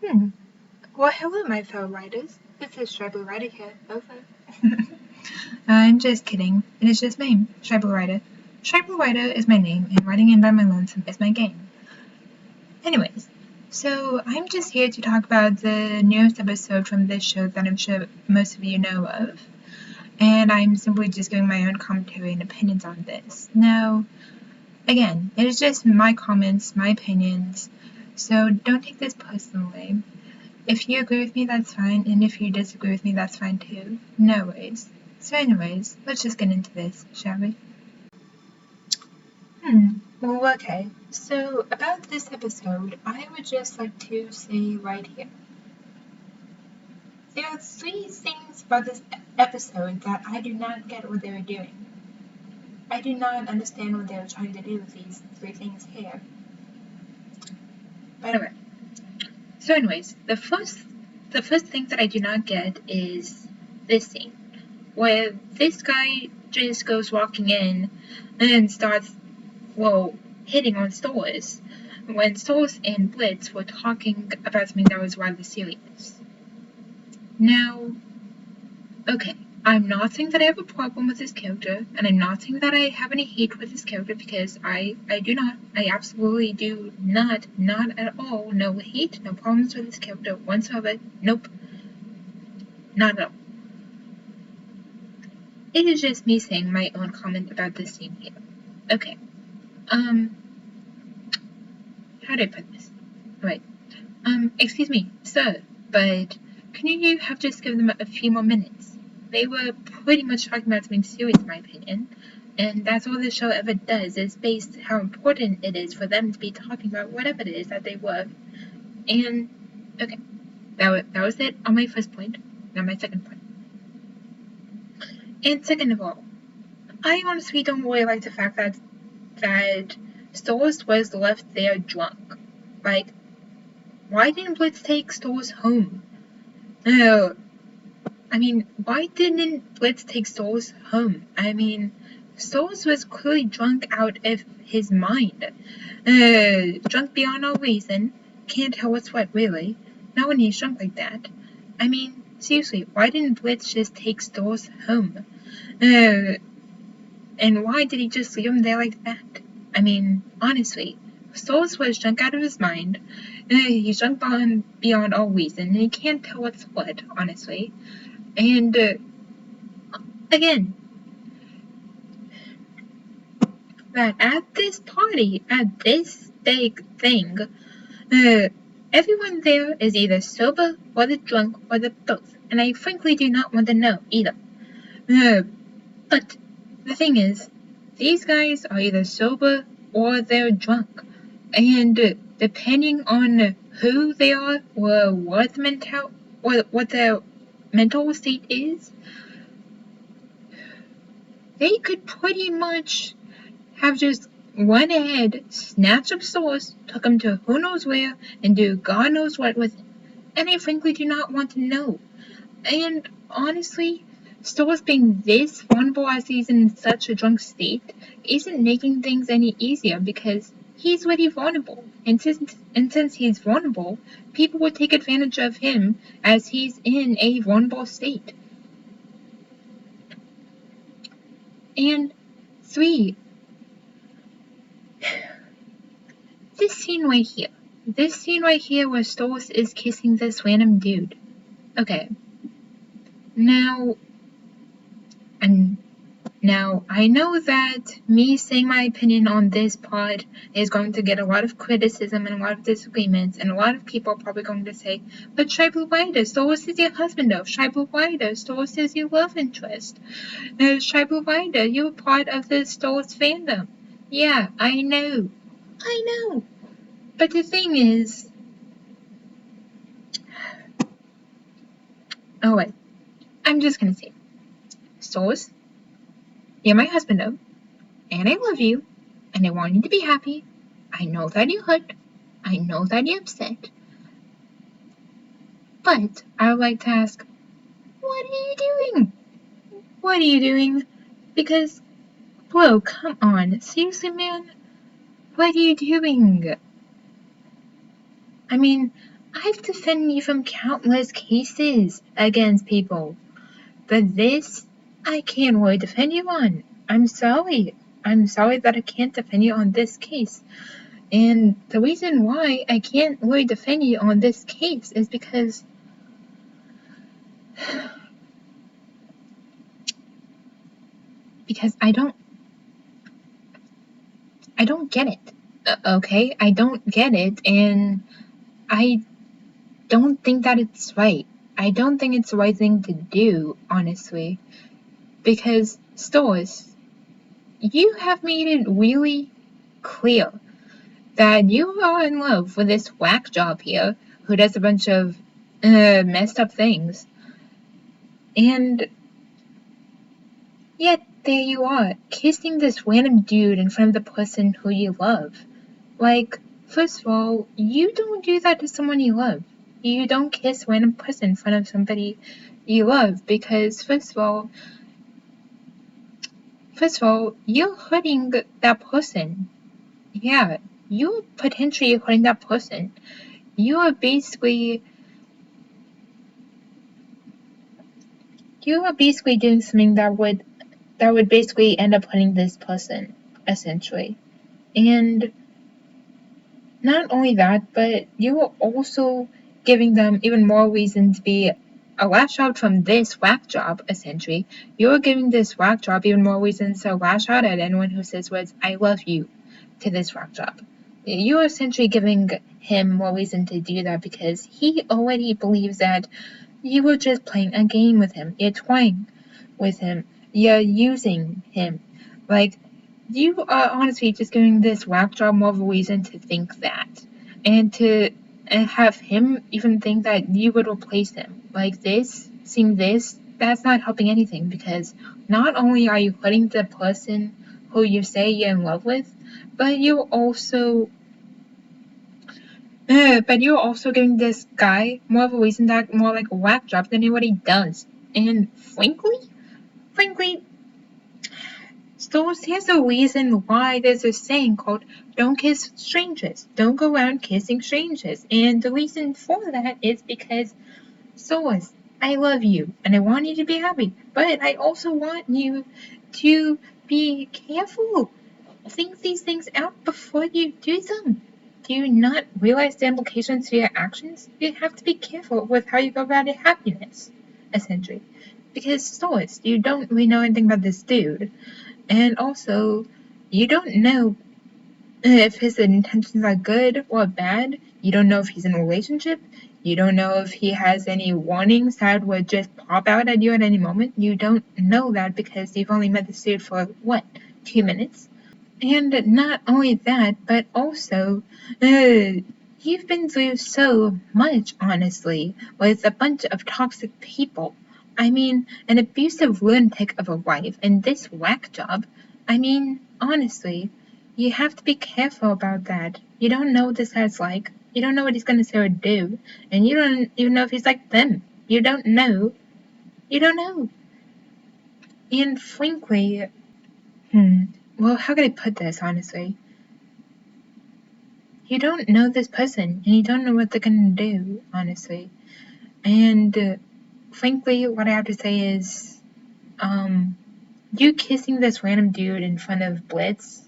Hmm. Well, hello, my fellow writers. This is Tribal Writer here. Over. I'm just kidding. It is just me, Tribal Writer. Tribal Writer is my name, and writing in by my lonesome is my game. Anyways, so I'm just here to talk about the newest episode from this show that I'm sure most of you know of, and I'm simply just giving my own commentary and opinions on this. Now, again, it is just my comments, my opinions, so don't take this personally. If you agree with me, that's fine, and if you disagree with me, that's fine too. No worries. So anyways, let's just get into this, shall we? Well, okay. So, about this episode, I would just like to say right here. There are three things about this episode that I do not get what they were doing. I do not understand what they were trying to do with these three things here. But anyway. So anyways, the first thing that I do not get is this scene, where this guy just goes walking in and starts, hitting on Stolas, when Stolas and Blitz were talking about something that was rather serious. Now, okay, I'm not saying that I have a problem with this character, and I'm not saying that I have any hate with this character, because I do not. I absolutely do not at all, no hate, no problems with this character whatsoever. Nope. Not at all. It is just me saying my own comment about this scene here. Okay. How do I put this? Right. Excuse me, sir, but can you have just given them a few more minutes? They were pretty much talking about something serious, in my opinion, and that's all the show ever does, is base how important it is for them to be talking about whatever it is that they were. And, okay, that was it on my first point. Now my second point. And second of all, I honestly don't really like the fact that Stolas was left there drunk. Like, why didn't Blitz take Stolas home? Why didn't Blitz take Stolas home? Stolas was clearly drunk out of his mind. Drunk beyond all reason. Can't tell what's what, really. Not when he's drunk like that. Seriously, why didn't Blitz just take Stolas home? And why did he just leave him there like that? Honestly, Stolas was drunk out of his mind. He's drunk beyond all reason, and he can't tell what's what, honestly. And, again, that at this party, at this big thing, everyone there is either sober, or they're drunk, or they're both. And I frankly do not want to know either. But the thing is, these guys are either sober or they're drunk. And depending on who they are or what their mental state is, they could pretty much have just went ahead, snatched up Stolas, took him to who knows where, and do God knows what with him. And I frankly do not want to know. And honestly, Stolas being this vulnerable as he's in such a drunk state isn't making things any easier, because he's really vulnerable. And since he's vulnerable, people would take advantage of him as he's in a vulnerable state. And 3. This scene right here where Stolas is kissing this random dude. Okay. Now, I know that me saying my opinion on this pod is going to get a lot of criticism and a lot of disagreements, and a lot of people are probably going to say, but Tribal Writer, Stolas is your husband though. Tribal Writer, Stolas is your love interest. Tribal Writer, you're part of the Stolas fandom. Yeah, I know. But the thing is... Oh wait, I'm just gonna say, Stolas, you're my husband though, and I love you, and I want you to be happy. I know that you're hurt. I know that you're upset. But I would like to ask, what are you doing? What are you doing? Because, bro, come on. Seriously, man? What are you doing? I've defended you from countless cases against people, but this, I can't really defend you on. I'm sorry. I'm sorry that I can't defend you on this case. And the reason why I can't really defend you on this case is because I don't get it. Okay, I don't get it, and I don't think that it's right. I don't think it's the right thing to do, honestly, because stores, you have made it really clear that you are in love with this whack job here who does a bunch of messed up things, and yet there you are, kissing this random dude in front of the person who you love. Like, first of all, you don't do that to someone you love. You don't kiss a random person in front of somebody you love because, first of all, you're hurting that person. Yeah, you're potentially hurting that person. You are basically doing something that would basically end up hurting this person, essentially. And not only that, but you are also giving them even more reason to be a lash out from this whack job, essentially. You're giving this whack job even more reasons to lash out at anyone who says words, I love you, to this whack job. You're essentially giving him more reason to do that because he already believes that you were just playing a game with him. You're toying with him. You're using him. Like, you are honestly just giving this whack job more of a reason to think that. And to have him even think that you would replace him. Like this, seeing this, that's not helping anything because not only are you hurting the person who you say you're in love with, but you're also giving this guy more of a reason to act more like a whack job than what he does. And frankly, so here's a reason why there's a saying called don't kiss strangers. Don't go around kissing strangers. And the reason for that is because Solas, I love you and I want you to be happy. But I also want you to be careful. Think these things out before you do them. Do you not realize the implications to your actions? You have to be careful with how you go about your happiness, essentially. Because Solas, you don't really know anything about this dude. And also, you don't know if his intentions are good or bad. You don't know if he's in a relationship. You don't know if he has any warnings that would just pop out at you at any moment. You don't know that because you've only met this dude for, 2 minutes? And not only that, but also, you've been through so much, honestly, with a bunch of toxic people. I mean, an abusive lunatic of a wife and this whack job. I mean, honestly, you have to be careful about that. You don't know what this guy's like. You don't know what he's gonna say or do. And you don't even know if he's like them. You don't know. You don't know. And frankly, well, how can I put this, honestly? You don't know this person, and you don't know what they're gonna do, honestly. And frankly, what I have to say is, you kissing this random dude in front of Blitz.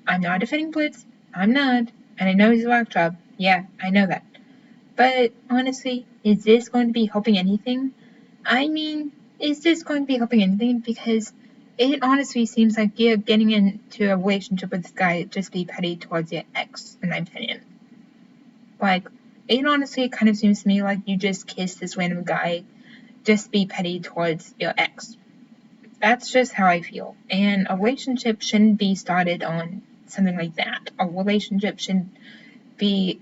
I'm not defending Blitz. I'm not, and I know he's a whack job. Yeah, I know that. But honestly, is this going to be helping anything? I mean, is this going to be helping anything? Because it honestly seems like you're getting into a relationship with this guy just be petty towards your ex, in my opinion. Like, it honestly kind of seems to me like you just kissed this random guy just be petty towards your ex. That's just how I feel. And a relationship shouldn't be started on something like that. A relationship should be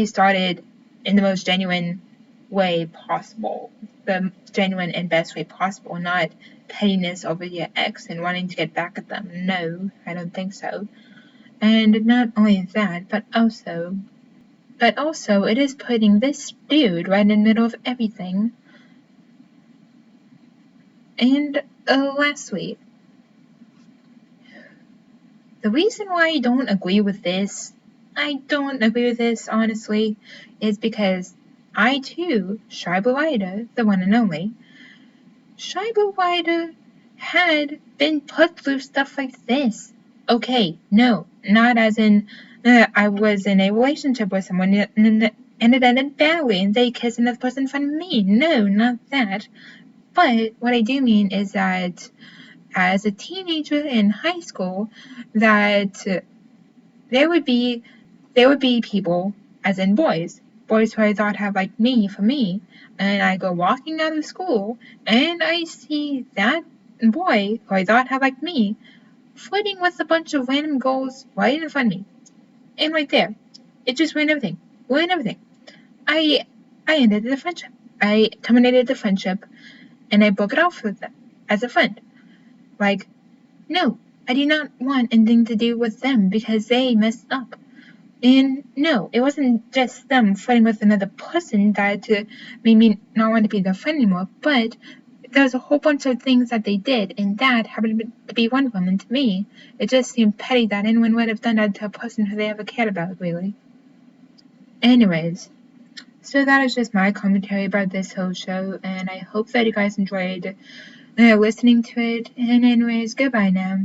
started in the most genuine way possible. The genuine and best way possible, not pettiness over your ex and wanting to get back at them. No, I don't think so. And not only that, but also it is putting this dude right in the middle of everything. And lastly, the reason why I don't agree with this I don't agree with this, honestly, is because I too, Shy Blue Ida, the one and only, Shy Blue Ida had been put through stuff like this. Okay, no, not as in I was in a relationship with someone and it ended badly and they kissed another person in front of me. No, not that. But what I do mean is that as a teenager in high school, that there would be people, as in boys who I thought had liked me for me, and I go walking out of school and I see that boy who I thought had liked me flirting with a bunch of random girls right in front of me. And right there, it just ruined everything. Ruined everything. I ended the friendship. I terminated the friendship and I broke it off with them as a friend. Like, no, I did not want anything to do with them because they messed up. And no, it wasn't just them fighting with another person that made me not want to be their friend anymore, but there's a whole bunch of things that they did, and that happened to be one of them. And to me, it just seemed petty that anyone would have done that to a person who they ever cared about, really. Anyways, so that is just my commentary about this whole show, and I hope that you guys enjoyed listening to it. And anyways, goodbye now.